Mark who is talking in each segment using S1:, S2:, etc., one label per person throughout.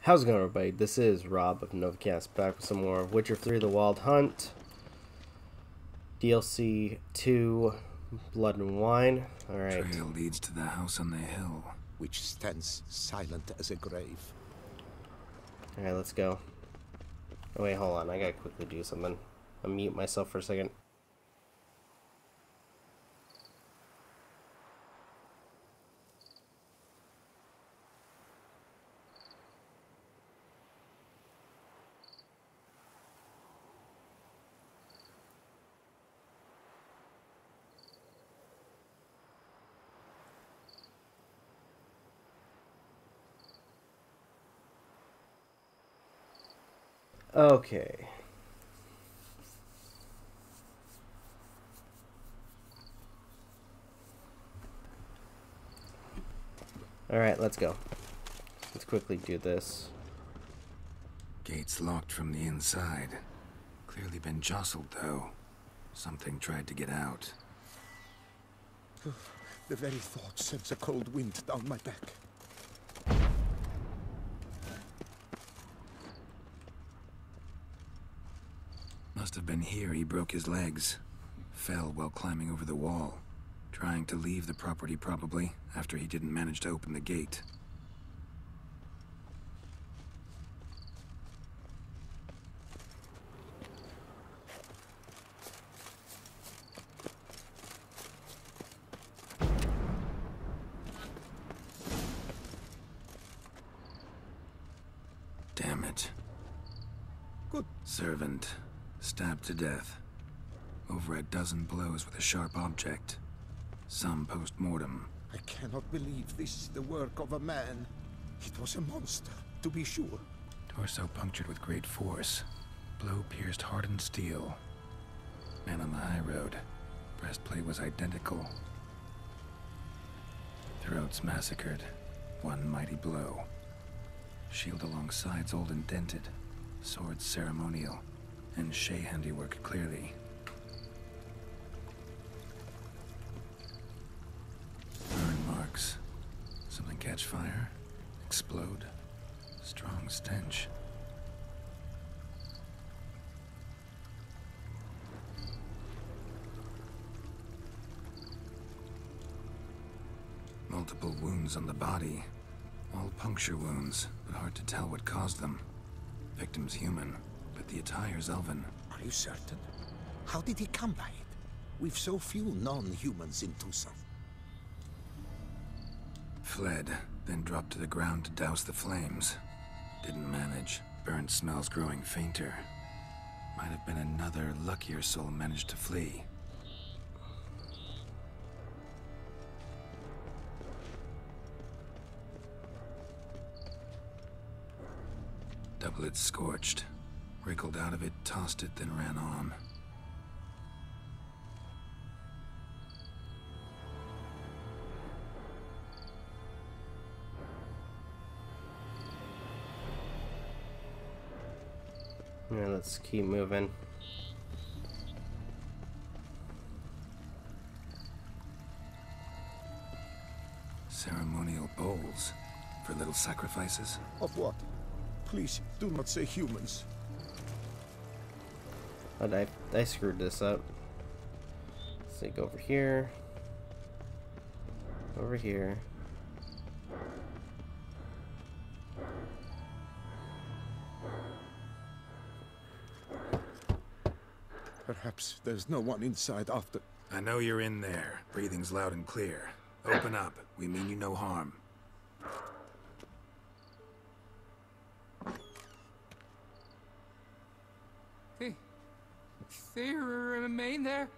S1: How's it going, everybody? This is Rob of Novakast, back with some more Witcher 3 The Wild Hunt, DLC 2, Blood and Wine. Alright.
S2: Trail leads to the house on the hill,
S3: which stands silent as a grave.
S1: Alright, let's go. Oh wait, hold on, I gotta quickly do something. I'll mute myself for a second. Okay. Alright, let's go. Let's quickly do this.
S2: Gates locked from the inside. Clearly been jostled, though. Something tried to get out.
S3: The very thought sends a cold wind down my back.
S2: Must have been here he broke his legs. Fell while climbing over the wall. Trying to leave the property, probably, after he didn't manage to open the gate. Damn it.
S3: Good.
S2: Servant. Stabbed to death. Over a dozen blows with a sharp object. Some post-mortem.
S3: I cannot believe this is the work of a man. It was a monster, to be sure.
S2: Torso punctured with great force. Blow pierced hardened steel. Man on the high road. Breastplate was identical. Throats massacred. One mighty blow. Shield along sides old and dented. Sword ceremonial. And Shay handiwork clearly. Burn marks. Something catch fire. Explode. Strong stench. Multiple wounds on the body. All puncture wounds, but hard to tell what caused them. Victim's human, but the attire's elven.
S3: Are you certain? How did he come by it? We've so few non-humans in Tucson.
S2: Fled, then dropped to the ground to douse the flames. Didn't manage. Burnt smells growing fainter. Might have been another luckier soul managed to flee. Doublet scorched. Wriggled out of it, tossed it, then ran on.
S1: Yeah, let's keep moving.
S2: Ceremonial bowls for little sacrifices.
S3: Of what? Please, do not say humans.
S1: But I screwed this up. Let's see, go over here. Over here.
S3: Perhaps there's no one inside after...
S2: I know you're in there. Breathing's loud and clear. Open up. We mean you no harm.
S4: They remain there?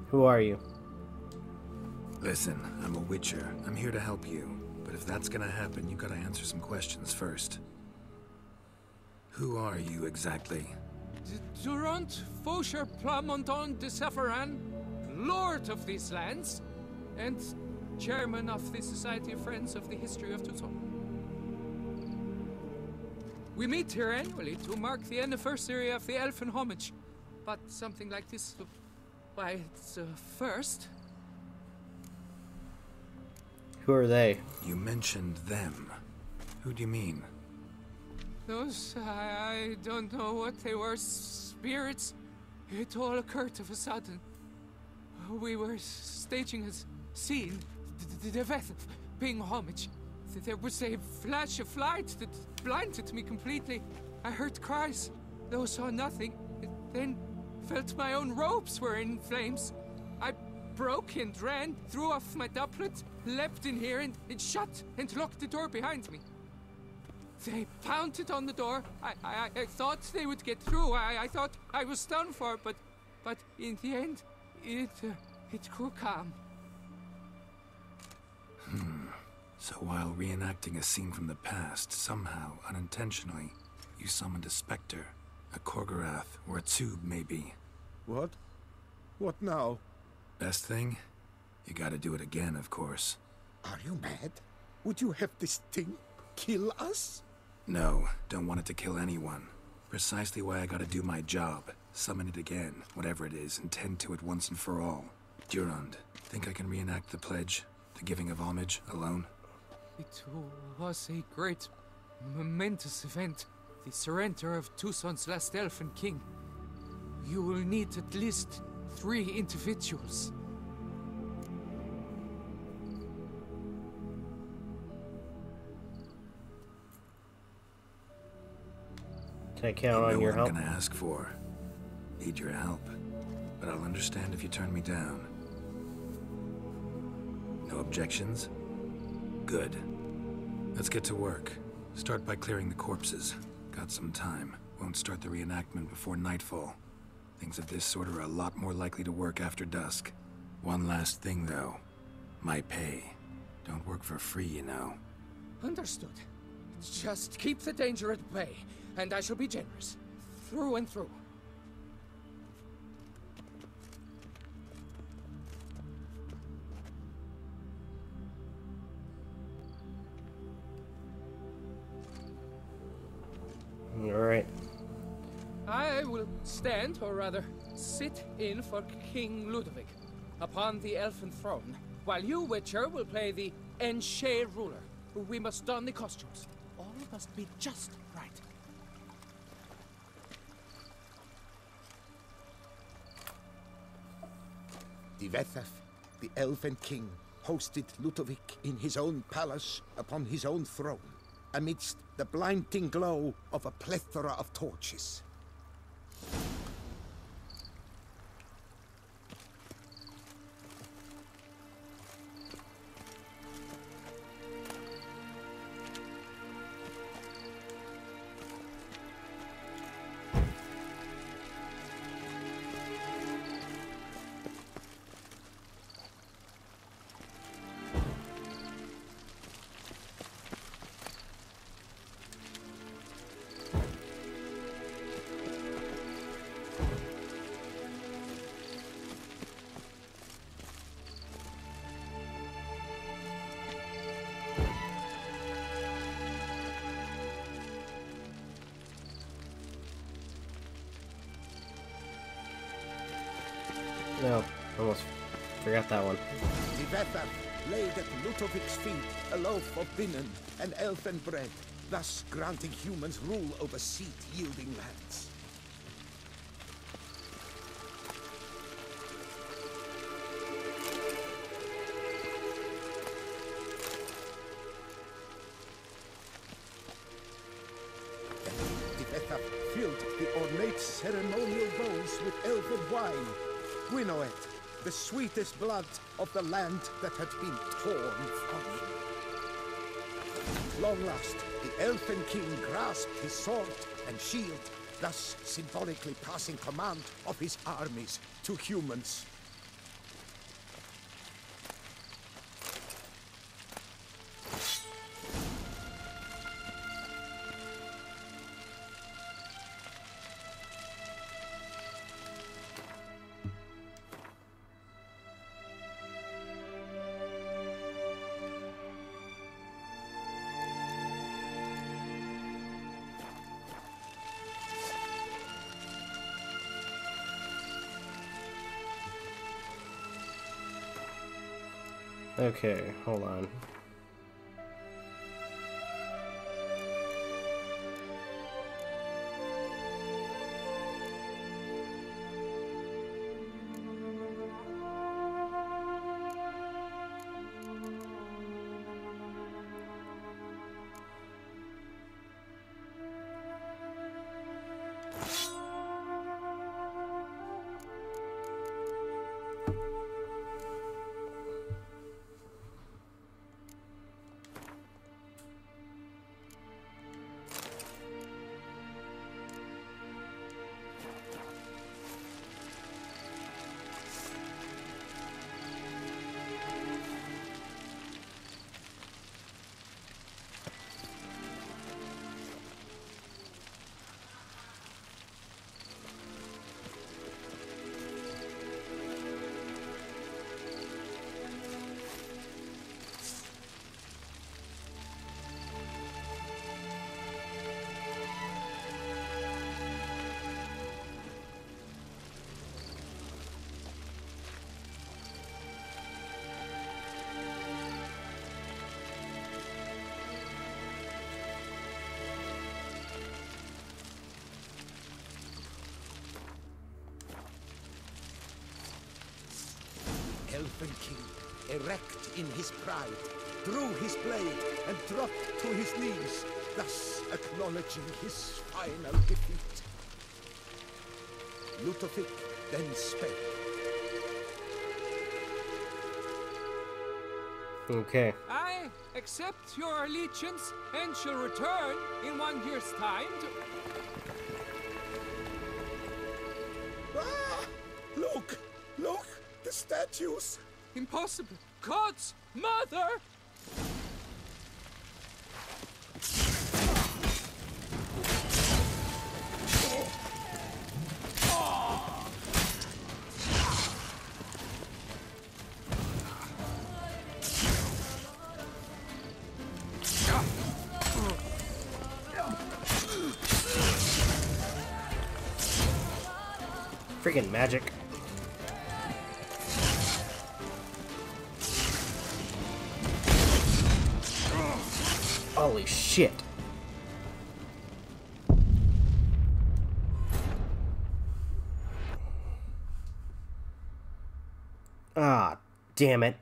S1: Who are you?
S2: Listen, I'm a Witcher. I'm here to help you. But if that's gonna happen, you gotta answer some questions first. Who are you exactly?
S4: Durant Faucher Plamonton de Safaran, Lord of these lands, and Chairman of the Society of Friends of the History of Tucson. We meet here annually to mark the anniversary of the Elfin Homage, but something like this, why, it's a first.
S1: Who are they?
S2: You mentioned them. Who do you mean?
S4: Those, I don't know what they were, spirits. It all occurred of a sudden. We were staging a scene, the death of paying homage. There was a flash of light that blinded me completely. I heard cries, though saw nothing. Then felt my own robes were in flames. I broke and ran, threw off my doublet, leapt in here and shut and locked the door behind me. They pounded on the door. I thought they would get through. I thought I was done for, but in the end, it grew calm.
S2: So while reenacting a scene from the past, somehow, unintentionally, you summoned a specter, a Korgorath, or a tube, maybe.
S3: What? What now?
S2: Best thing? You gotta do it again, of course.
S3: Are you mad? Would you have this thing kill us?
S2: No, don't want it to kill anyone. Precisely why I gotta do my job. Summon it again, whatever it is, and tend to it once and for all. Durand, think I can reenact the pledge? The giving of homage, alone?
S4: It was a great, momentous event. The surrender of Tucson's last elfin king. You will need at least 3 individuals.
S1: Can I count on your help?
S2: I'm gonna ask for. Need your help, but I'll understand if you turn me down. No objections? Good. Let's get to work. Start by clearing the corpses. Got some time. Won't start the reenactment before nightfall. Things of this sort are a lot more likely to work after dusk. One last thing, though. My pay. Don't work for free, you know.
S4: Understood. Just keep the danger at bay, and I shall be generous. Through and through.
S1: Alright.
S4: I will stand, or rather, sit in for King Ludovic, upon the elfin throne, while you, Witcher, will play the Enche ruler. We must don the costumes. All must be just right.
S3: Divethaf, the elven king, hosted Ludovic in his own palace upon his own throne, amidst the blinding glow of a plethora of torches.
S1: No, almost forgot that one.
S3: Divethaf laid at Ludovic's feet a loaf of binnen and elfin bread, thus granting humans rule over seed-yielding lands. Divethaf filled the ornate ceremonial bowls with elfin wine, Gwinoet, the sweetest blood of the land that had been torn from him. At long last, the elfin king grasped his sword and shield, thus symbolically passing command of his armies to humans.
S1: Okay, hold on.
S3: Elven king, erect in his pride, drew his blade and dropped to his knees, thus acknowledging his final defeat. Ludovic then spake.
S1: Okay.
S4: I accept your allegiance and shall return in 1 year's time to...
S3: Ah! Look! Look! The statues!
S4: Impossible! God's mother!
S1: Freaking magic. Holy shit. Ah, damn it.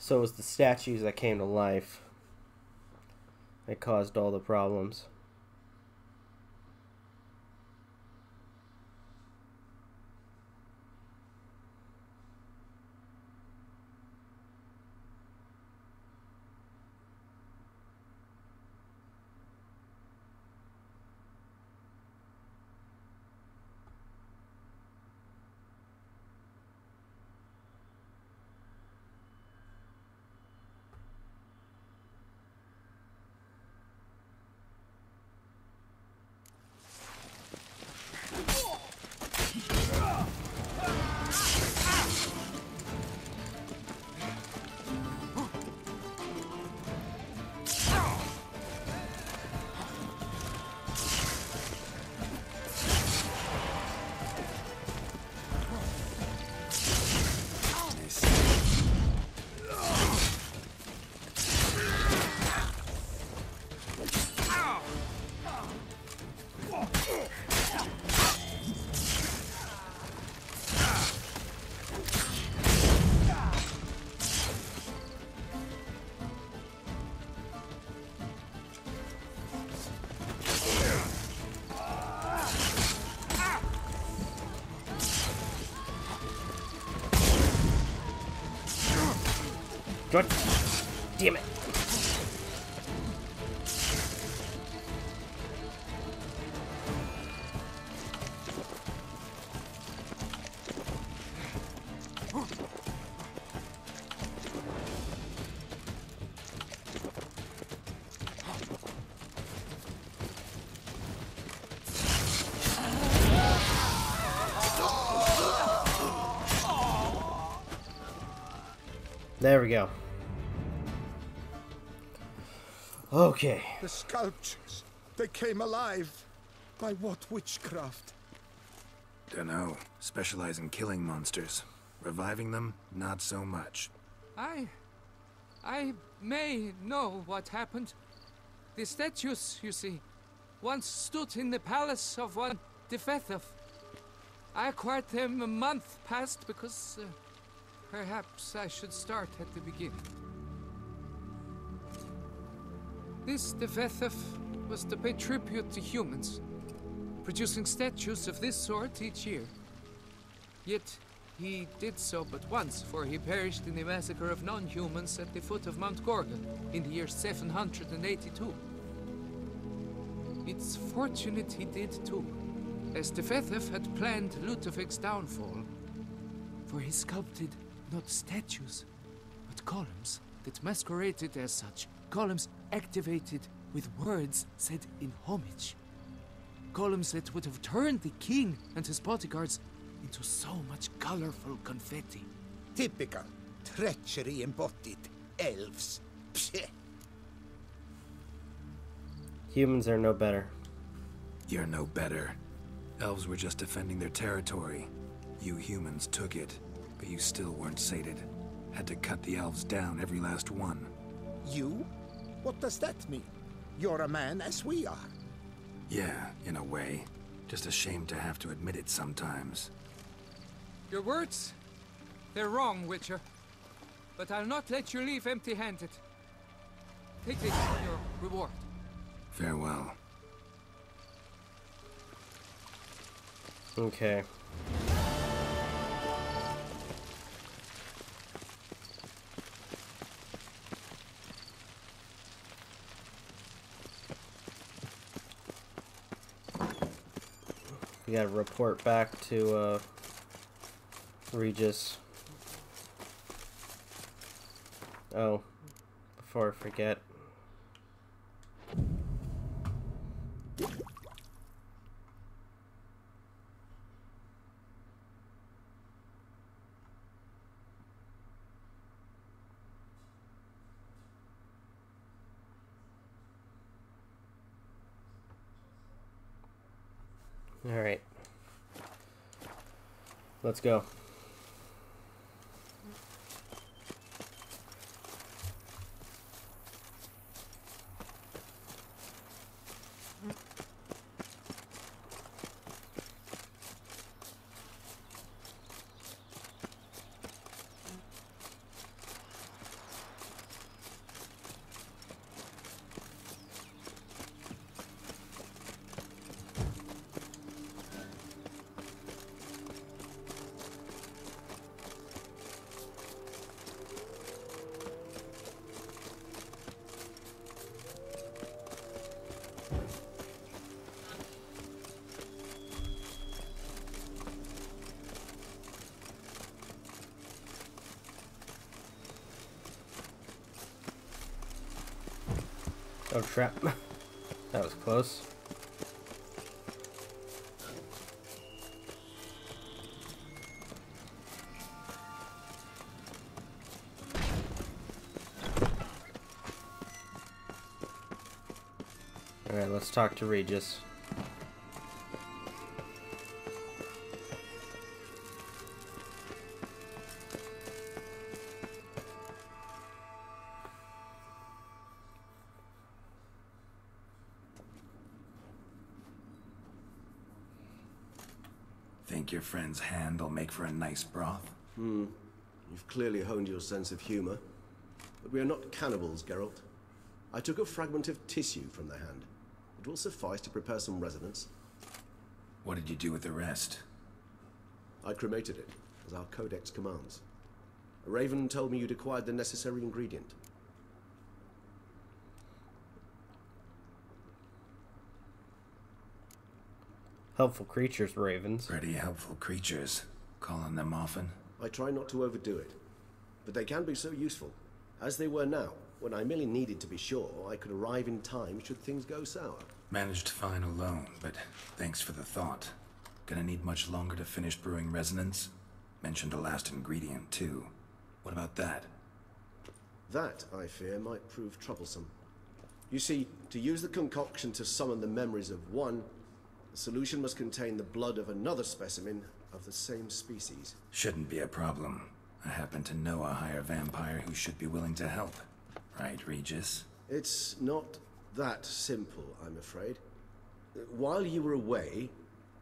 S1: So it was the statues that came to life that caused all the problems. God damn it. There we go. Okay.
S3: The sculptures, they came alive. By what witchcraft?
S2: Dunno. Specialize in killing monsters. Reviving them, not so much.
S4: I may know what happened. The statues, you see, once stood in the palace of one TheVeganStudent. I acquired them a month past because perhaps I should start at the beginning. This TheVeganStudent was to pay tribute to humans, producing statues of this sort each year. Yet he did so but once, for he perished in the massacre of non-humans at the foot of Mount Gorgon in the year 782. It's fortunate he did too, as TheVeganStudent had planned Ludwig's downfall, for he sculpted not statues, but columns that masqueraded as such, columns activated with words said in homage. Columns that would have turned the king and his bodyguards into so much colorful confetti.
S3: Typical. Treachery embodied. Elves. Psheh.
S1: Humans are no better.
S2: You're no better. Elves were just defending their territory. You humans took it, but you still weren't sated. Had to cut the elves down, every last one.
S3: You? What does that mean? You're a man as we are.
S2: Yeah, in a way. Just ashamed to have to admit it sometimes.
S4: Your words, they're wrong, Witcher. But I'll not let you leave empty-handed. Take this as your reward.
S2: Farewell.
S1: Okay. We gotta report back to Regis. Oh, before I forget. All right. Let's go. Oh, trap. That was close. Alright, let's talk to Regis.
S2: Think your friend's hand will make for a nice broth?
S5: You've clearly honed your sense of humor. But we are not cannibals, Geralt. I took a fragment of tissue from the hand. It will suffice to prepare some resonance.
S2: What did you do with the rest?
S5: I cremated it, as our codex commands. A raven told me you'd acquired the necessary ingredient.
S1: Helpful creatures, ravens.
S2: Pretty helpful creatures. Call on them often?
S5: I try not to overdo it. But they can be so useful, as they were now, when I merely needed to be sure I could arrive in time should things go sour.
S2: Managed fine alone, but thanks for the thought. Gonna need much longer to finish brewing resonance? Mentioned a last ingredient, too. What about that?
S5: That, I fear, might prove troublesome. You see, to use the concoction to summon the memories of one, the solution must contain the blood of another specimen of the same species.
S2: Shouldn't be a problem. I happen to know a higher vampire who should be willing to help. Right, Regis?
S5: It's not that simple, I'm afraid. While you were away,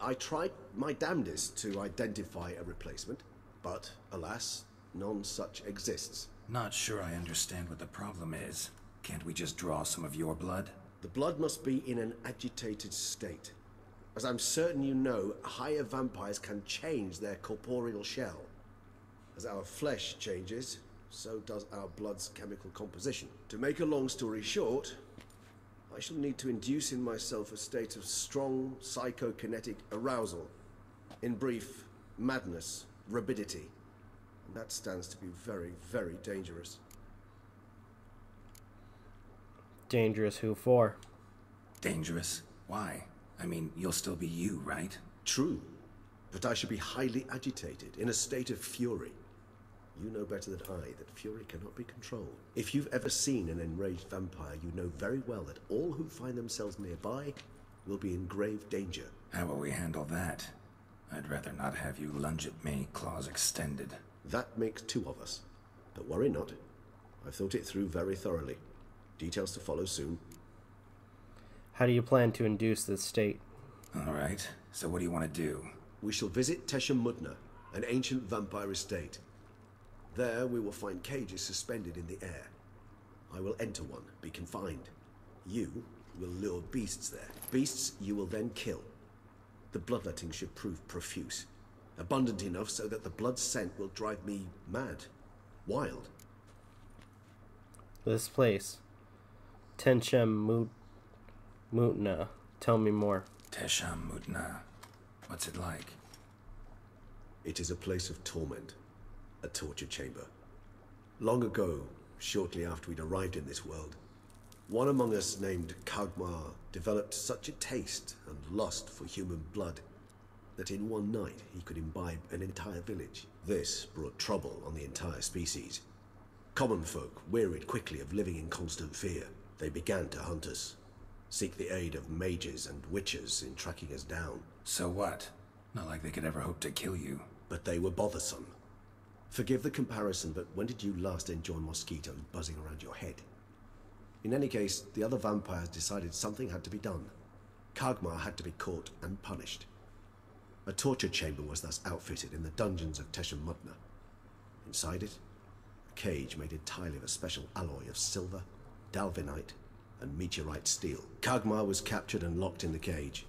S5: I tried my damnedest to identify a replacement, but alas, none such exists.
S2: Not sure I understand what the problem is. Can't we just draw some of your blood?
S5: The blood must be in an agitated state. As I'm certain you know, higher vampires can change their corporeal shell. As our flesh changes, so does our blood's chemical composition. To make a long story short, I shall need to induce in myself a state of strong psychokinetic arousal. In brief, madness, rabidity. And that stands to be very, very dangerous.
S1: Dangerous who for?
S2: Dangerous? Why? I mean, you'll still be you, right?
S5: True, but I should be highly agitated, in a state of fury. You know better than I that fury cannot be controlled. If you've ever seen an enraged vampire, you know very well that all who find themselves nearby will be in grave danger.
S2: How will we handle that? I'd rather not have you lunge at me, claws extended.
S5: That makes two of us. But worry not. I've thought it through very thoroughly. Details to follow soon.
S1: How do you plan to induce this state?
S2: All right, so what do you want to do?
S5: We shall visit Tesha Mudna, an ancient vampire estate. There we will find cages suspended in the air. I will enter one, be confined. You will lure beasts there. Beasts you will then kill. The bloodletting should prove profuse. Abundant enough so that the blood scent will drive me mad. Wild.
S1: This place. Tesha Mudna. Tell me more.
S2: Tesha Mudna. What's it like?
S5: It is a place of torment. A torture chamber. Long ago, shortly after we'd arrived in this world, one among us named Kagmar developed such a taste and lust for human blood that in one night he could imbibe an entire village. This brought trouble on the entire species. Common folk wearied quickly of living in constant fear. They began to hunt us, seek the aid of mages and witches in tracking us down.
S2: So what? Not like they could ever hope to kill you.
S5: But they were bothersome. Forgive the comparison, but when did you last enjoy mosquitoes buzzing around your head? In any case, the other vampires decided something had to be done. Kagmar had to be caught and punished. A torture chamber was thus outfitted in the dungeons of Tesha Mudna. Inside it, a cage made entirely of a special alloy of silver, dalvinite, and meteorite steel. Kagmar was captured and locked in the cage.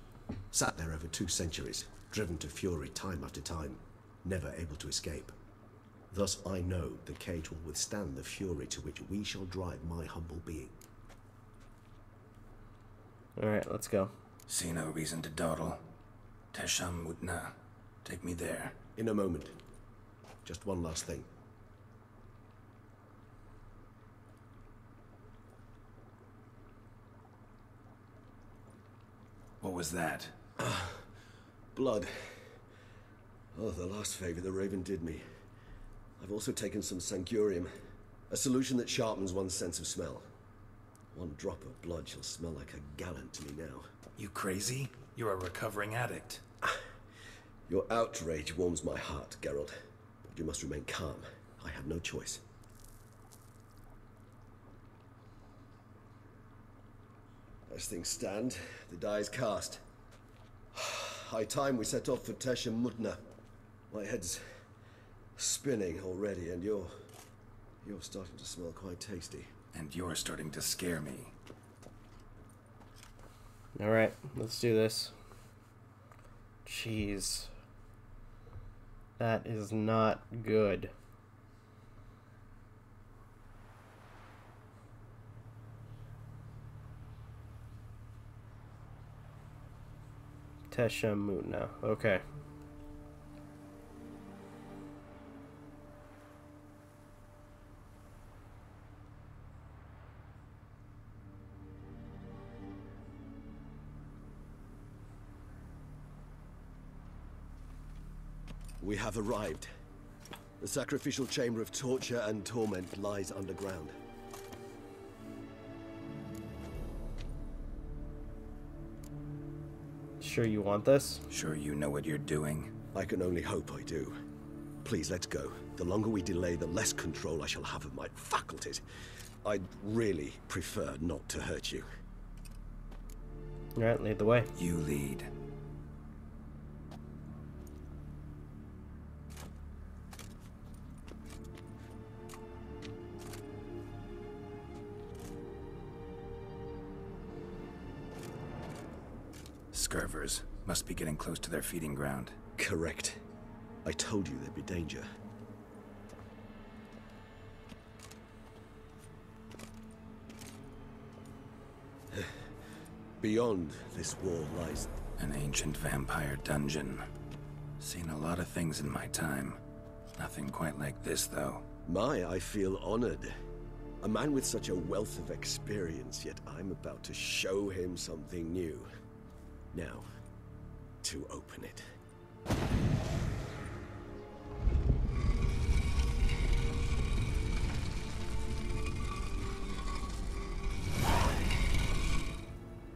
S5: Sat there over 2 centuries, driven to fury time after time, never able to escape. Thus I know the cage will withstand the fury to which we shall drive my humble being.
S1: Alright, let's go.
S2: See no reason to dawdle. Tesha Mudna. Take me there.
S5: In a moment. Just one last thing.
S2: What was that?
S5: Blood. Oh, the last favor the Raven did me. I've also taken some Sancurium, a solution that sharpens one's sense of smell. One drop of blood shall smell like a gallon to me now.
S2: You crazy? You're a recovering addict.
S5: Your outrage warms my heart, Geralt. But you must remain calm. I have no choice. As things stand, the die is cast. High time we set off for Tesha Mudna. My head's spinning already, and you're starting to smell quite tasty.
S2: And you're starting to scare me.
S1: Alright, let's do this. Jeez. That is not good. Tesha Mudna. Okay.
S5: We have arrived. The sacrificial chamber of torture and torment lies underground.
S1: Sure you want this?
S2: Sure you know what you're doing?
S5: I can only hope I do. Please, let's go. The longer we delay, the less control I shall have of my faculties. I'd really prefer not to hurt you.
S1: Alright, lead the way.
S2: You lead. Scurvers must be getting close to their feeding ground.
S5: Correct. I told you there'd be danger. Beyond this wall lies...
S2: An ancient vampire dungeon. Seen a lot of things in my time. Nothing quite like this, though.
S5: I feel honored. A man with such a wealth of experience, yet I'm about to show him something new. Now, to open it.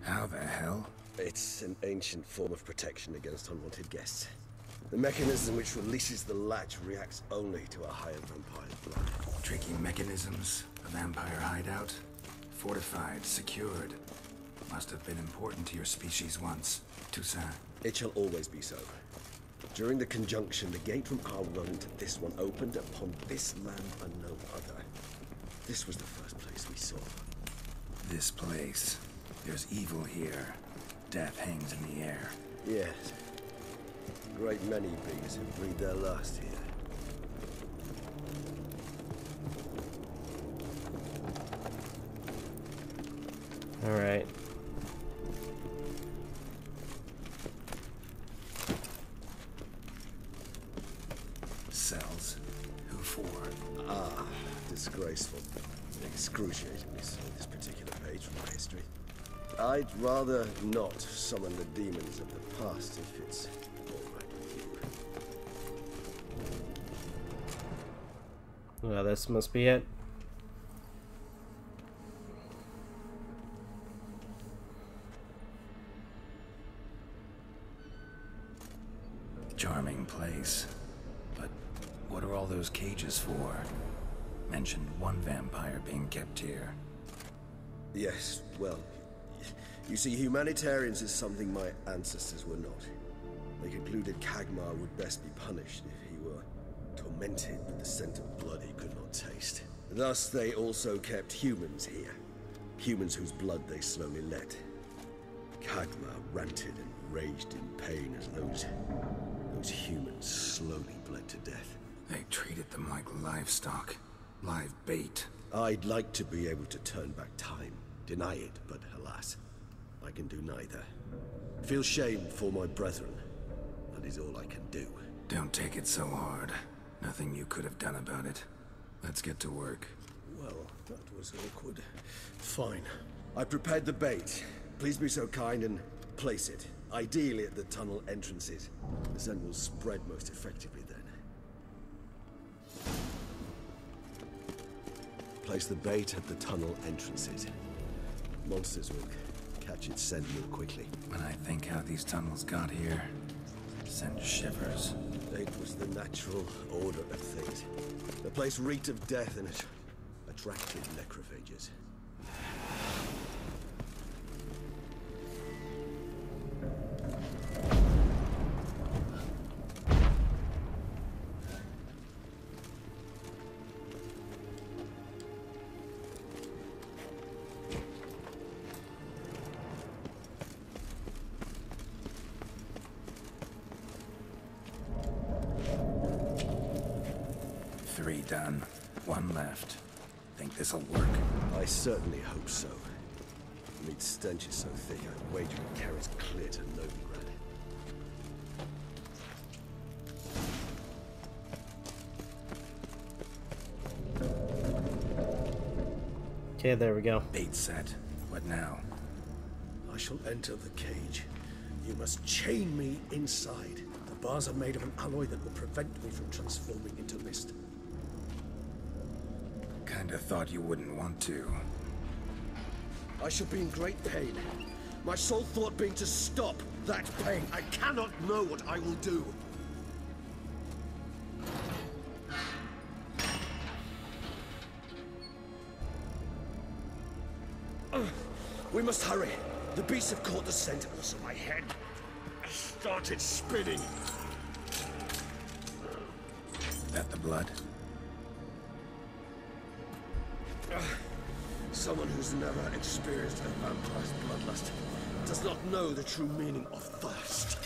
S2: How the hell?
S5: It's an ancient form of protection against unwanted guests. The mechanism which releases the latch reacts only to a higher vampire's blood.
S2: Tricky mechanisms, a vampire hideout. Fortified, secured. Must have been important to your species once. Toussaint.
S5: It shall always be so. During the conjunction, the gate from our world into this one opened upon this land and no other. This was the first place we saw.
S2: This place. There's evil here. Death hangs in the air.
S5: Yes. A great many beings have breathed their last here.
S1: Alright.
S2: Cells. Who for?
S5: Ah, disgraceful. Excruciatingly so, this particular page from my history. I'd rather not summon the demons of the past if it's all right with you.
S1: Well, this must be it.
S2: Charming place. But what are all those cages for? Mentioned one vampire being kept here.
S5: Yes, well, you see, humanitarians is something my ancestors were not. They concluded Khagmar would best be punished if he were tormented with the scent of blood he could not taste. Thus, they also kept humans here. Humans whose blood they slowly let. Khagmar ranted and raged in pain as those humans slowly bled to death.
S2: They treated them like livestock. Live bait.
S5: I'd like to be able to turn back time. Deny it, but alas, I can do neither. Feel shame for my brethren. That is all I can do.
S2: Don't take it so hard. Nothing you could have done about it. Let's get to work.
S5: Well, that was awkward. Fine. I prepared the bait. Please be so kind and place it. Ideally at the tunnel entrances. The scent will spread most effectively then. Place the bait at the tunnel entrances. Monsters will catch its scent more quickly.
S2: When I think how these tunnels got here, send shivers.
S5: It was the natural order of things. The place reeked of death and it attracted necrophages.
S2: Three done. One left. Think this'll work?
S5: I certainly hope so. The meat stench is so thick, I'd wager it carries clear to Novigrad.
S1: Okay, there we go.
S2: Bait set. What now?
S5: I shall enter the cage. You must chain me inside. The bars are made of an alloy that will prevent me from transforming into mist.
S2: Kinda thought you wouldn't want to.
S5: I shall be in great pain. My sole thought being to stop That pain, I cannot know what I will do. We must hurry. The beasts have caught the scent, also my head started spinning.
S2: That the blood?
S5: Someone who's never experienced a vampire's bloodlust does not know the true meaning of thirst.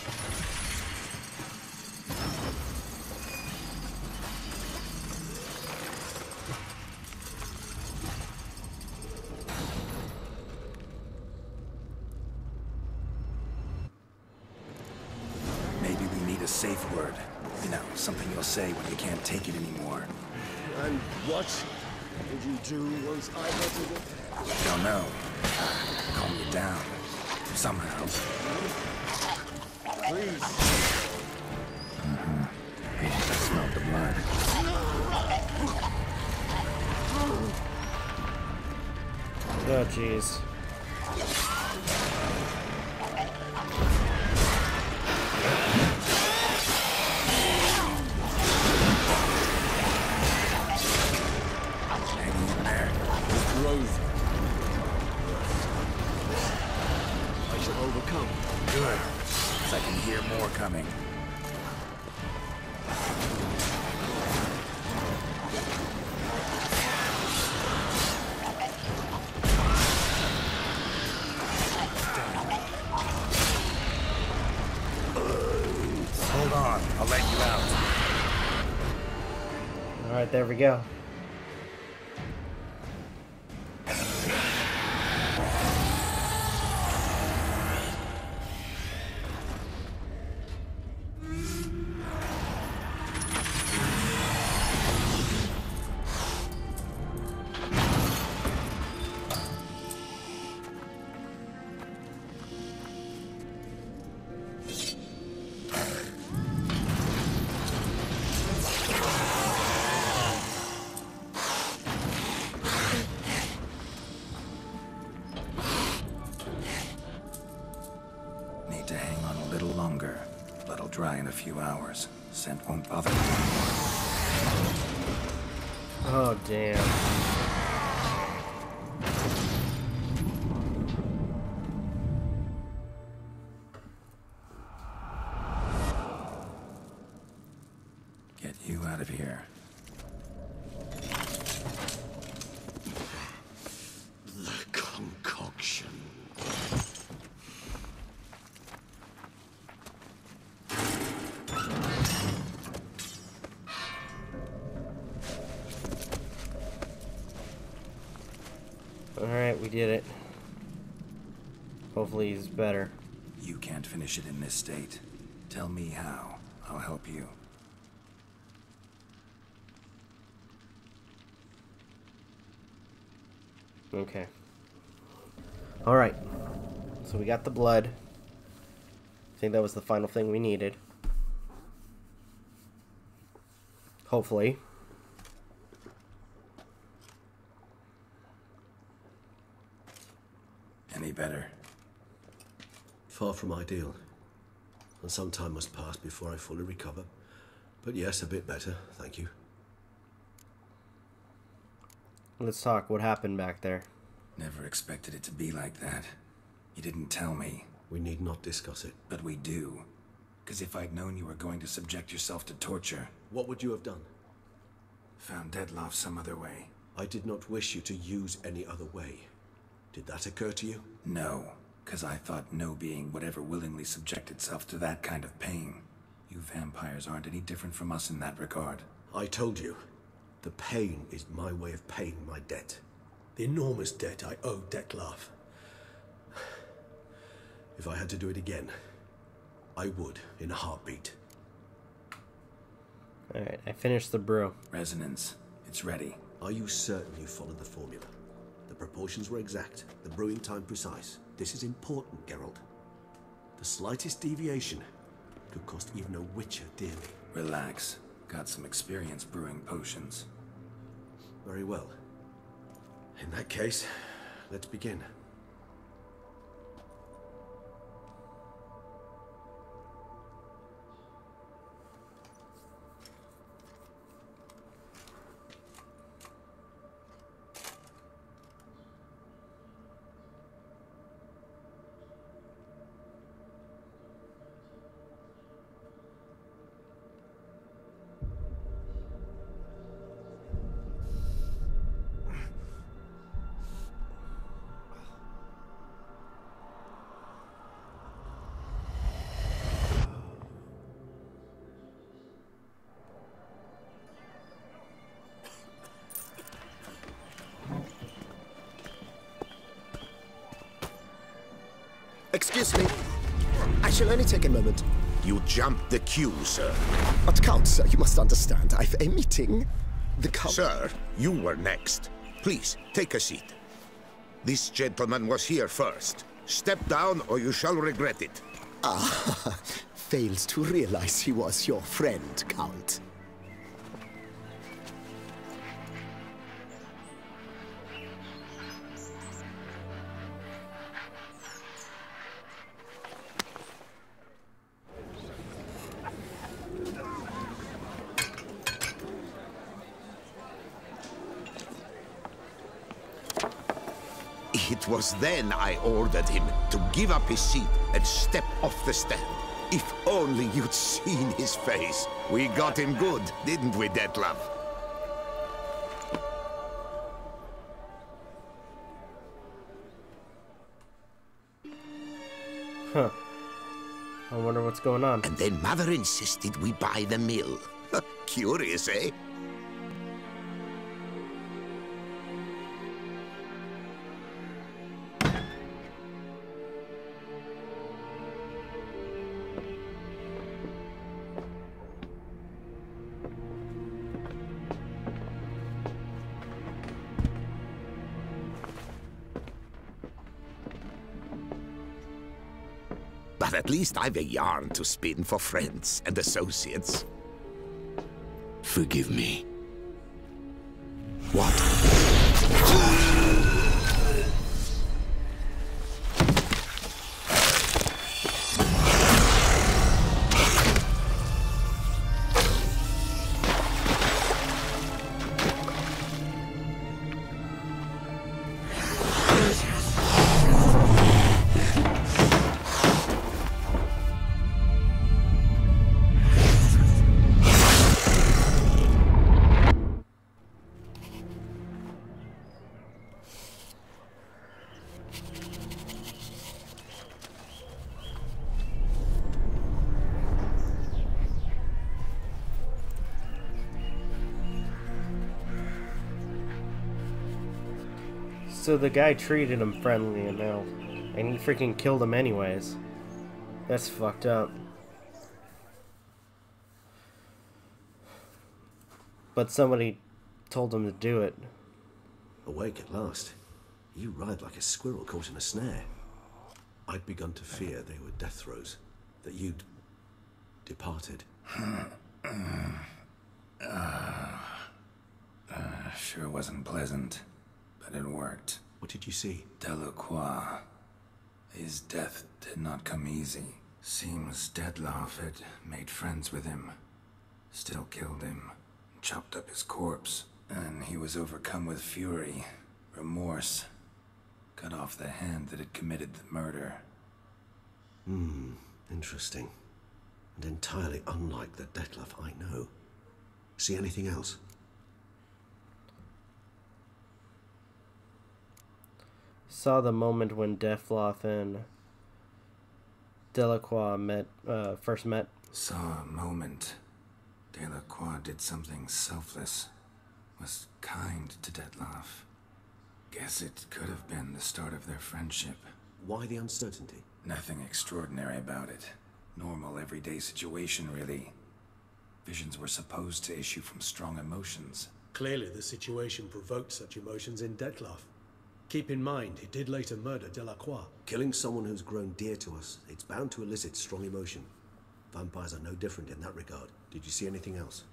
S2: Maybe we need a safe word. You know, something you'll say when you can't take it anymore.
S5: And what did you do once I uttered it?
S2: Don't know. Calm you down. Somehow.
S5: Please.
S2: I smelled the blood.
S1: Oh, jeez.
S2: Hang in there.
S5: Growth. I shall overcome.
S2: Good. 'Cause I can hear more coming. Hold on, I'll let you out.
S1: Alright, there we go.
S2: Need to hang on a little longer. Blood'll dry in a few hours. Scent won't bother me.
S1: Oh, damn.
S2: Get you out of here.
S5: The concoction.
S1: Alright, we did it. Hopefully he's better.
S2: You can't finish it in this state. Tell me how. I'll help you.
S1: Okay. Alright. So we got the blood. I think that was the final thing we needed. Hopefully.
S2: Any better?
S5: Far from ideal. And some time must pass before I fully recover. But yes, a bit better, thank you.
S1: Let's talk. What happened back there?
S2: Never expected it to be like that. You didn't tell me.
S5: We need not discuss it.
S2: But we do. Because if I'd known you were going to subject yourself to torture...
S5: What would you have done?
S2: Found Deadloff some other way.
S5: I did not wish you to use any other way. Did that occur to you?
S2: No. Because I thought no being would ever willingly subject itself to that kind of pain. You vampires aren't any different from us in that regard.
S5: I told you. The pain is my way of paying my debt. The enormous debt I owe Dettlaff. If I had to do it again, I would, in a heartbeat.
S1: Alright, I finished the brew.
S2: Resonance. It's ready.
S5: Are you certain you followed the formula? The proportions were exact, the brewing time precise. This is important, Geralt. The slightest deviation could cost even a witcher dearly.
S2: Relax. Got some experience brewing potions.
S5: Very well. In that case, let's begin.
S3: Excuse me. I shall only take a moment.
S6: You jumped the queue, sir.
S3: But Count, sir, you must understand. I've a meeting. The Count...
S6: Sir, you were next. Please, take a seat. This gentleman was here first. Step down or you shall regret it.
S3: Ah, fails to realize he was your friend, Count.
S6: It was then I ordered him to give up his seat and step off the stand. If only you'd seen his face. We got him good, didn't we, Detlef?
S1: Huh. I wonder what's going on.
S6: And then Mother insisted we buy the mill. Curious, eh? But at least I've a yarn to spin for friends and associates. Forgive me. What?
S1: So the guy treated him friendly and he freaking killed him anyways. That's fucked up. But somebody told him to do it.
S5: Awake at last. You ride like a squirrel caught in a snare. I'd begun to fear they were death throes, that you'd departed.
S2: Sure wasn't pleasant, but it worked.
S5: What did you see?
S2: Delacroix. His death did not come easy. Seems Detlef had made friends with him. Still killed him. Chopped up his corpse. And he was overcome with fury, remorse. Cut off the hand that had committed the murder.
S5: Interesting. And entirely unlike the Detlef I know. See anything else?
S1: Saw the moment when Detlef and Delacroix first met.
S2: Saw a moment. Delacroix did something selfless. Was kind to Detlef. Guess it could have been the start of their friendship.
S5: Why the uncertainty?
S2: Nothing extraordinary about it. Normal, everyday situation, really. Visions were supposed to issue from strong emotions.
S7: Clearly the situation provoked such emotions in Detlef. Keep in mind, he did later murder Delacroix.
S5: Killing someone who's grown dear to us, it's bound to elicit strong emotion. Vampires are no different in that regard. Did you see anything else?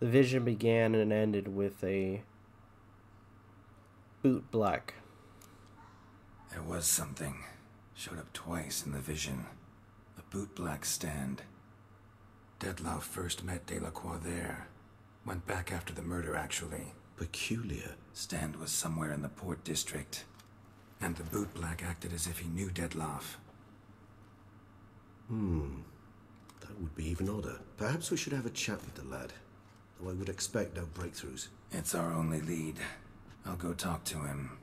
S1: The vision began and ended with a boot black.
S2: There was something. Showed up twice in the vision. A boot black stand. Detlef first met Delacroix there. Went back after the murder, actually.
S5: Peculiar.
S2: Stand was somewhere in the port district. And the boot black acted as if he knew Detlef.
S5: That would be even odder. Perhaps we should have a chat with the lad. Though I would expect no breakthroughs.
S2: It's our only lead. I'll go talk to him.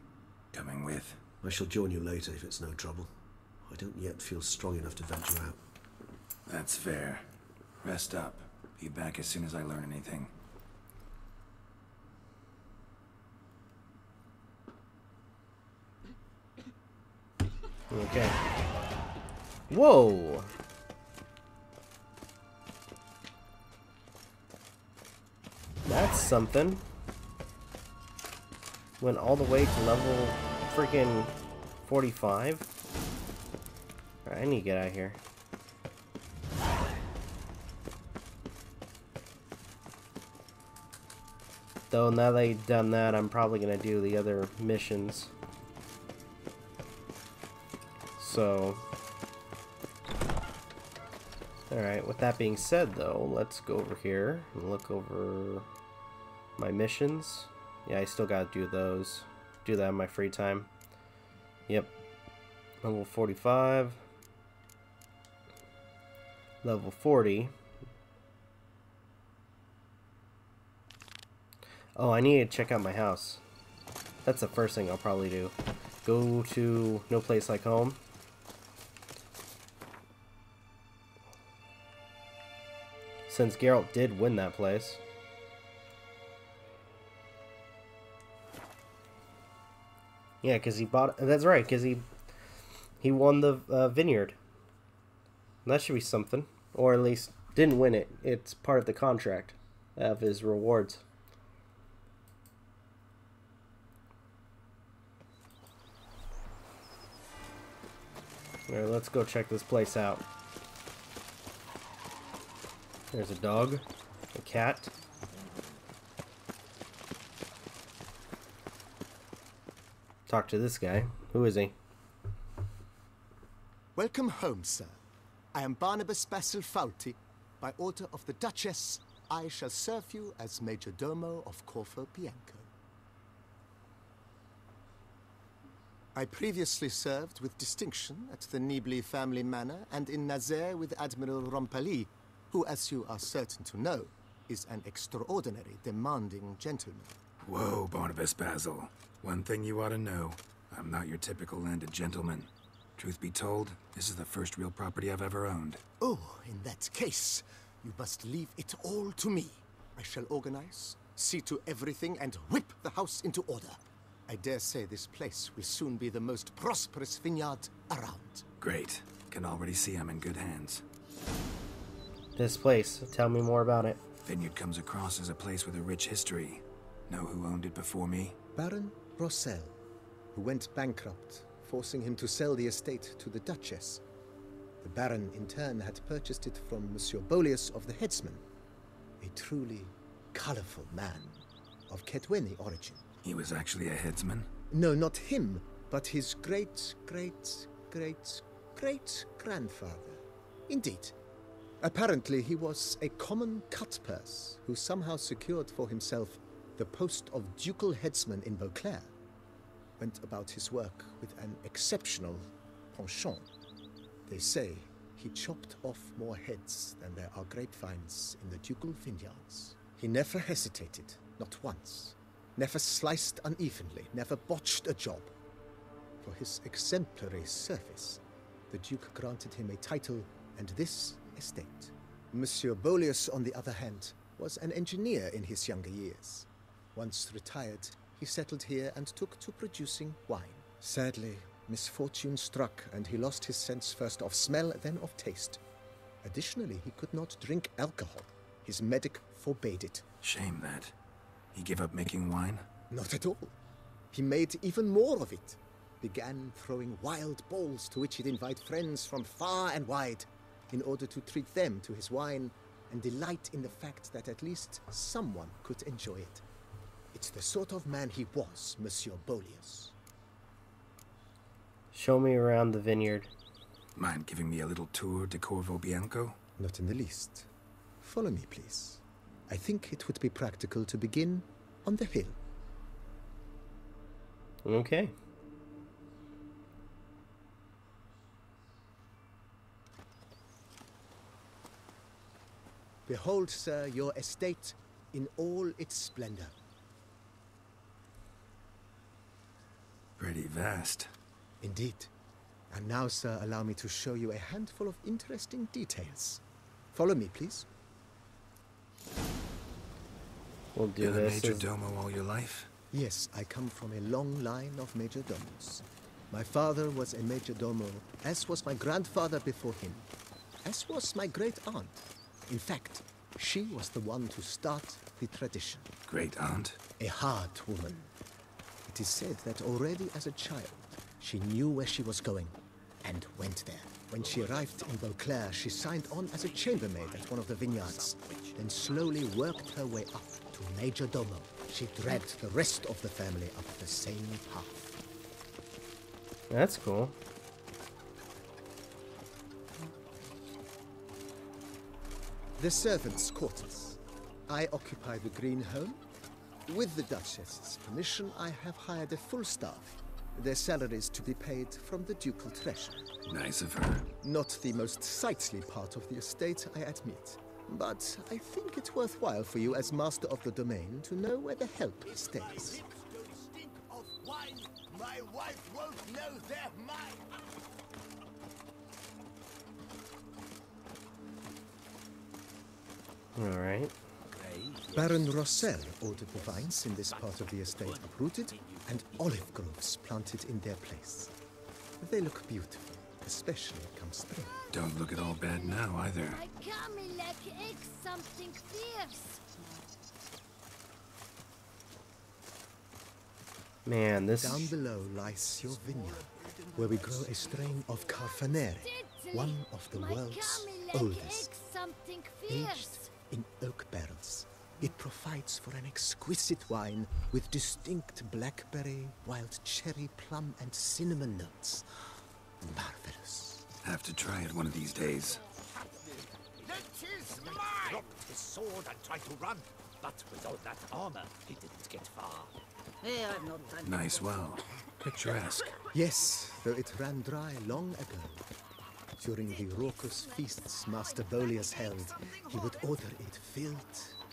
S2: Coming with.
S5: I shall join you later if it's no trouble. I don't yet feel strong enough to venture out.
S2: That's fair. Rest up. Be back as soon as I learn anything.
S1: Okay. Whoa! That's something. Went all the way to level freaking 45. Alright, I need to get out of here. Though now that I've done that, I'm probably gonna do the other missions. So, alright, with that being said though, let's go over here and look over my missions. Yeah, I still gotta do those. Do that in my free time. Yep. Level 45. Level 40. Oh, I need to check out my house. That's the first thing I'll probably do. Go to No Place Like Home. Since Geralt did win that place. Yeah, because he bought... That's right, because he won the vineyard. That should be something. Or at least didn't win it. It's part of the contract of his rewards. Alright, let's go check this place out. There's a dog, a cat. Talk to this guy. Who is he?
S8: Welcome home, sir. I am Barnabas Basil Fawlty. By order of the Duchess, I shall serve you as Major Domo of Corfu Bianco. I previously served with distinction at the Nibli family manor and in Nazaire with Admiral Rompali, who, as you are certain to know, is an extraordinary, demanding gentleman.
S2: Whoa, Barnabas Basil. One thing you ought to know. I'm not your typical landed gentleman. Truth be told, this is the first real property I've ever owned.
S8: Oh, in that case, you must leave it all to me. I shall organize, see to everything, and whip the house into order. I dare say this place will soon be the most prosperous vineyard around.
S2: Great. Can already see I'm in good hands.
S1: This place. Tell me more about it.
S2: Vineyard comes across as a place with a rich history. Know who owned it before me?
S8: Baron Rossel, who went bankrupt, forcing him to sell the estate to the Duchess. The Baron, in turn, had purchased it from Monsieur Bolius of the Headsman, a truly colorful man of Ketweni origin.
S2: He was actually a headsman?
S8: No, not him, but his great-great-great-great-grandfather. Indeed. Apparently, he was a common cut-purse who somehow secured for himself the post of ducal headsman in Beauclair. Went about his work with an exceptional penchant. They say he chopped off more heads than there are grapevines in the ducal vineyards. He never hesitated, not once. Never sliced unevenly, never botched a job. For his exemplary service, the Duke granted him a title and this estate. Monsieur Bolius, on the other hand, was an engineer in his younger years. Once retired, he settled here and took to producing wine. Sadly, misfortune struck and he lost his sense first of smell, then of taste. Additionally, he could not drink alcohol. His medic forbade it.
S2: Shame that. He gave up making wine?
S8: Not at all. He made even more of it. Began throwing wild balls to which he'd invite friends from far and wide in order to treat them to his wine and delight in the fact that at least someone could enjoy it. It's the sort of man he was, Monsieur Bolius.
S1: Show me around the vineyard.
S2: Mind giving me a little tour de Corvo Bianco?
S8: Not in the least. Follow me, please. I think it would be practical to begin on the hill.
S1: Okay.
S8: Behold, sir, your estate in all its splendor.
S2: Pretty vast.
S8: Indeed. And now, sir, allow me to show you a handful of interesting details. Follow me, please.
S1: We'll do
S2: You're the
S1: this.
S2: Major Domo all your life?
S8: Yes, I come from a long line of major domos. My father was a majordomo, as was my grandfather before him, as was my great-aunt. In fact, she was the one to start the tradition.
S2: Great-aunt?
S8: A hard woman. It is said that already as a child, she knew where she was going and went there. When she arrived in Beauclair, she signed on as a chambermaid at one of the vineyards, then slowly worked her way up to majordomo. She dragged the rest of the family up the same path.
S1: That's cool.
S8: The servants' quarters. I occupy the green home. With the Duchess's permission, I have hired a full staff. Their salaries to be paid from the ducal treasure.
S2: Nice of her.
S8: Not the most sightly part of the estate, I admit. But I think it's worthwhile for you as master of the domain to know where the help stays.
S6: My wife won't know their mind.
S1: Alright.
S8: Baron Rossel ordered the vines in this part of the estate uprooted and olive groves planted in their place. They look beautiful, especially come spring.
S2: Don't look at all bad now, either.
S9: I come like egg something fierce.
S1: Man, this...
S8: Down below lies your vineyard, where we grow a strain of Carfanere, one of the world's oldest. Aged in oak barrels, it provides for an exquisite wine with distinct blackberry, wild cherry, plum, and cinnamon notes. Marvelous.
S2: Have to try it one of these days.
S6: It is mine! Dropped his sword and tried to run, but with all that armor, he didn't get far.
S10: Hey, I'm not done.
S2: Nice well. Picturesque.
S8: Yes, though it ran dry long ago. During the raucous feasts Master Bolius held, he would order it filled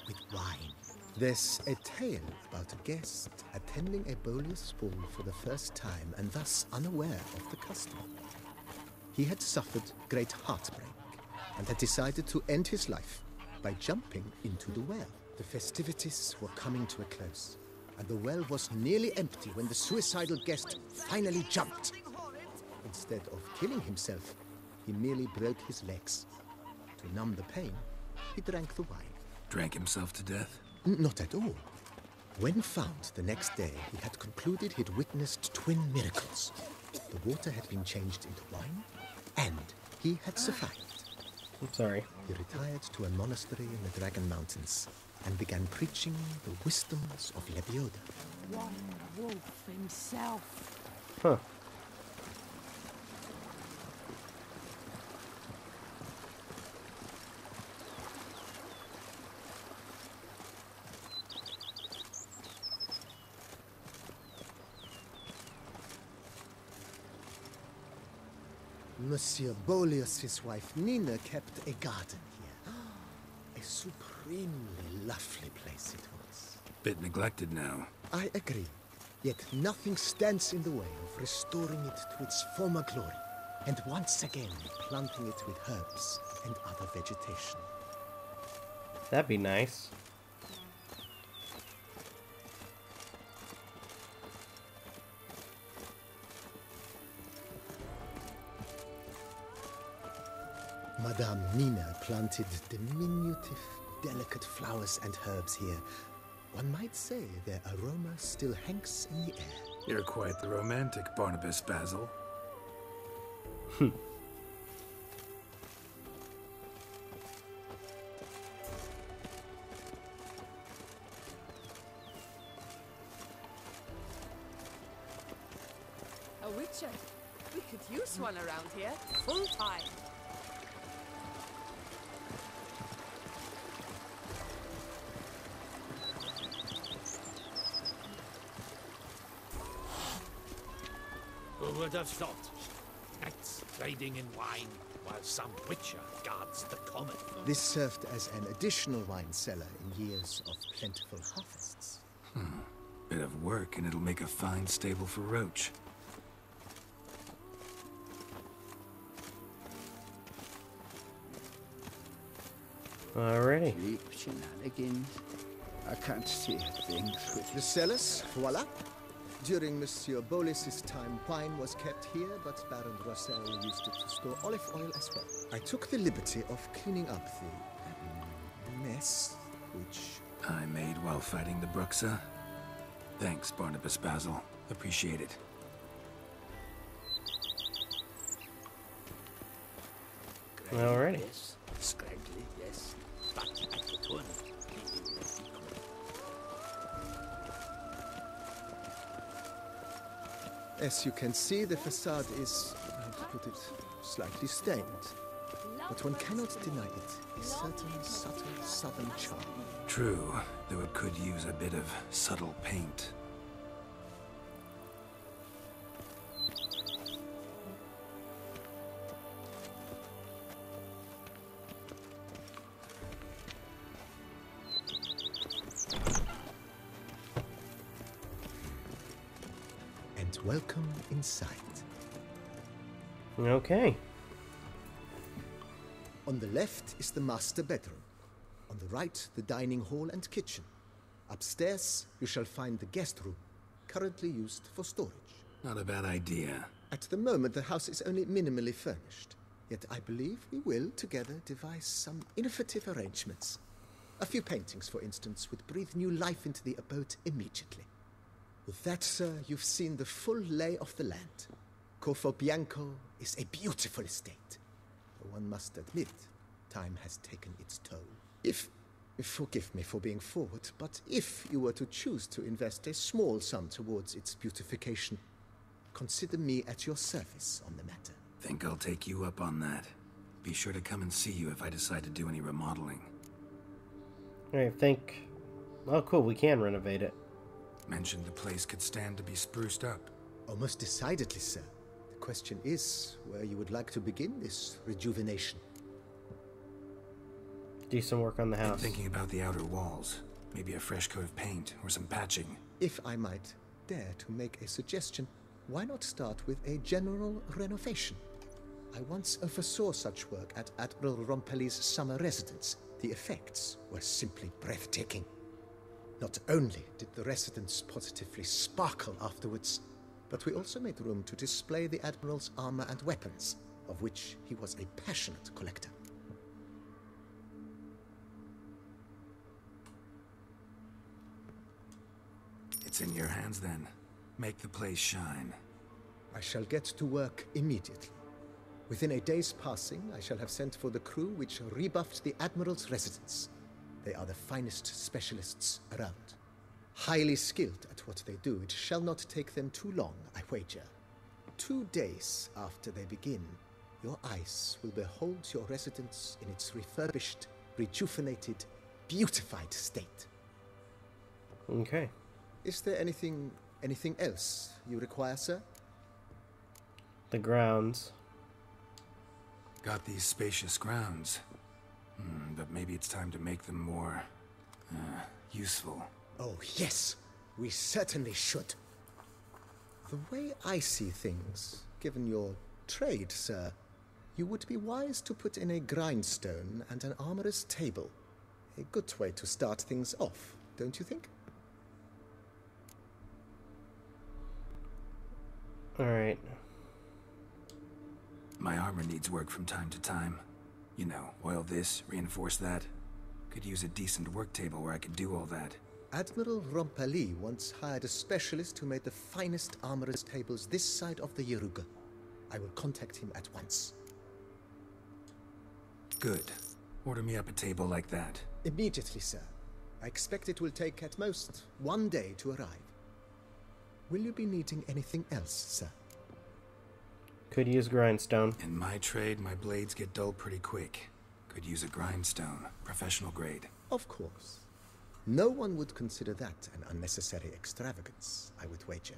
S8: with wine. There's a tale about a guest attending a Bolius ball for the first time and thus unaware of the custom. He had suffered great heartbreak and had decided to end his life by jumping into the well. The festivities were coming to a close, and the well was nearly empty when the suicidal guest finally jumped. Instead of killing himself, he merely broke his legs. To numb the pain, he drank the wine.
S2: Drank himself to death?
S8: Not at all. When found the next day, he had concluded he'd witnessed twin miracles. The water had been changed into wine, and he had survived.
S1: I'm sorry.
S8: He retired to a monastery in the Dragon Mountains and began preaching the wisdoms of Lebioda.
S10: One wolf himself.
S1: Huh.
S8: Monsieur Bolius' wife Nina kept a garden here. A supremely lovely place it was.
S2: Bit neglected now.
S8: I agree. Yet nothing stands in the way of restoring it to its former glory, and once again planting it with herbs and other vegetation.
S1: That'd be nice.
S8: Madame Nina planted diminutive, delicate flowers and herbs here. One might say their aroma still hangs in the air.
S2: You're quite the romantic, Barnabas Basil.
S10: A witcher. We could use one around here, full time.
S11: Who would have thought? Knights trading in wine while some witcher guards the common.
S8: This served as an additional wine cellar in years of plentiful harvests.
S2: Bit of work and it'll make a fine stable for Roach.
S1: Alrighty.
S12: Cheap shenanigans. I can't see a thing through
S8: The cellars, voila. During Monsieur Bolis's time, wine was kept here, but Baron Rossel used it to store olive oil as well. I took the liberty of cleaning up the mess, which
S2: I made while fighting the Bruxa. Thanks, Barnabas Basil. Appreciate it.
S1: Alrighty.
S11: Yes, scraggly, yes, but at the turn.
S8: As you can see, the facade is, how to put it, slightly stained. But one cannot deny it, a certain subtle southern charm.
S2: True, though it could use a bit of subtle paint.
S8: And welcome inside.
S1: Okay.
S8: On the left is the master bedroom. On the right, the dining hall and kitchen. Upstairs, you shall find the guest room, currently used for storage.
S2: Not a bad idea.
S8: At the moment, the house is only minimally furnished. Yet I believe we will, together, devise some innovative arrangements. A few paintings, for instance, would breathe new life into the abode immediately. With that, sir, you've seen the full lay of the land. Corfo Bianco is a beautiful estate. Though one must admit, time has taken its toll. Forgive me for being forward, but if you were to choose to invest a small sum towards its beautification, consider me at your service on the matter.
S2: Think I'll take you up on that. Be sure to come and see you if I decide to do any remodeling.
S1: I think... Oh, cool, we can renovate it.
S2: Mentioned the place could stand to be spruced up.
S8: Oh, most decidedly, sir. The question is where you would like to begin this rejuvenation.
S1: Do some work on the house.
S2: I'm thinking about the outer walls. Maybe a fresh coat of paint or some patching.
S8: If I might dare to make a suggestion, why not start with a general renovation? I once oversaw such work at Admiral Rompelli's summer residence. The effects were simply breathtaking. Not only did the residence positively sparkle afterwards, but we also made room to display the Admiral's armor and weapons, of which he was a passionate collector.
S2: It's in your hands then. Make the place shine.
S8: I shall get to work immediately. Within a day's passing, I shall have sent for the crew which rebuffed the Admiral's residence. They are the finest specialists around. Highly skilled at what they do, it shall not take them too long, I wager. 2 days after they begin, your eyes will behold your residence in its refurbished, rejuvenated, beautified state.
S1: Okay.
S8: Is there anything else you require, sir?
S1: The grounds.
S2: Got these spacious grounds. But maybe it's time to make them more... useful.
S8: Oh, yes. We certainly should. The way I see things, given your trade, sir, you would be wise to put in a grindstone and an armorer's table. A good way to start things off, don't you think?
S1: Alright.
S2: My armor needs work from time to time. You know, oil this, reinforce that. Could use a decent work table where I could do all that.
S8: Admiral Rompelli once hired a specialist who made the finest armorer's tables this side of the Yaruga. I will contact him at once.
S2: Good. Order me up a table like that.
S8: Immediately, sir. I expect it will take at most 1 day to arrive. Will you be needing anything else, sir?
S1: Could use grindstone.
S2: In my trade, my blades get dull pretty quick. Could use a grindstone, professional grade.
S8: Of course. No one would consider that an unnecessary extravagance, I would wager.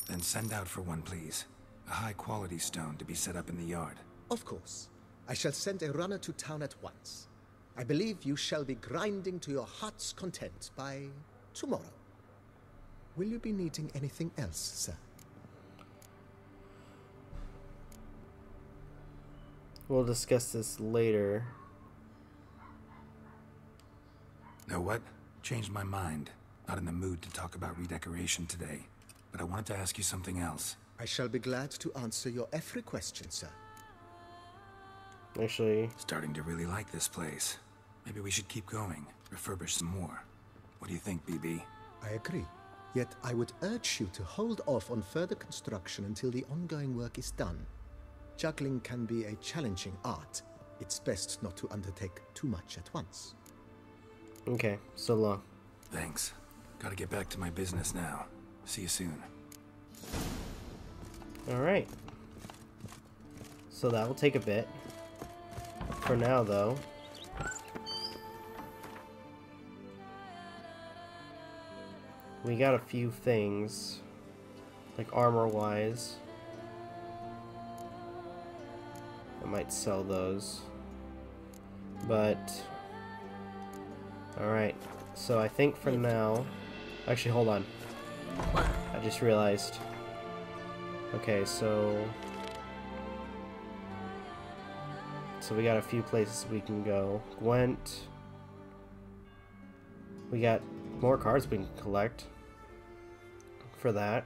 S2: Then send out for one, please. A high-quality stone to be set up in the yard.
S8: Of course. I shall send a runner to town at once. I believe you shall be grinding to your heart's content by tomorrow. Will you be needing anything else, sir?
S1: We'll discuss this later.
S2: Know what? Changed my mind. Not in the mood to talk about redecoration today, but I wanted to ask you something else.
S8: I shall be glad to answer your every question, sir.
S1: Actually,
S2: Starting to really like this place. Maybe we should keep going, refurbish some more. What do you think, BB?
S8: I agree. Yet I would urge you to hold off on further construction until the ongoing work is done. Juggling can be a challenging art. It's best not to undertake too much at once.
S1: okay, so long.
S2: Thanks. Gotta get back to my business now. See you soon.
S1: Alright. So that will take a bit. For now, though, we got a few things, like armor-wise. I might sell those. But, alright. So I think for now... Actually, hold on. I just realized. Okay, so we got a few places we can go. Gwent. We got more cards we can collect for that.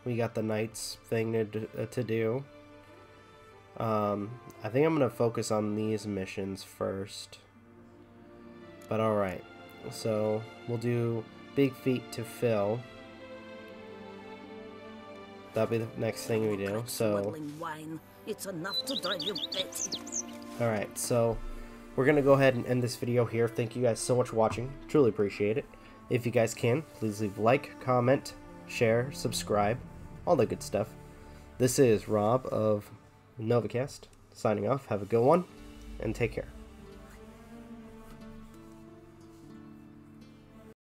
S1: We got the Knights thing to do. I think I'm going to focus on these missions first. But alright. So we'll do Big Feet to Fill. That'll be the next thing we do. So
S12: it's enough to drive you batty.
S1: alright, so we're gonna go ahead and end this video here. Thank you guys so much for watching. Truly appreciate it. If you guys can, please leave a like, comment, share, subscribe, all the good stuff. This is Rob of Novakast signing off. Have a good one and take care.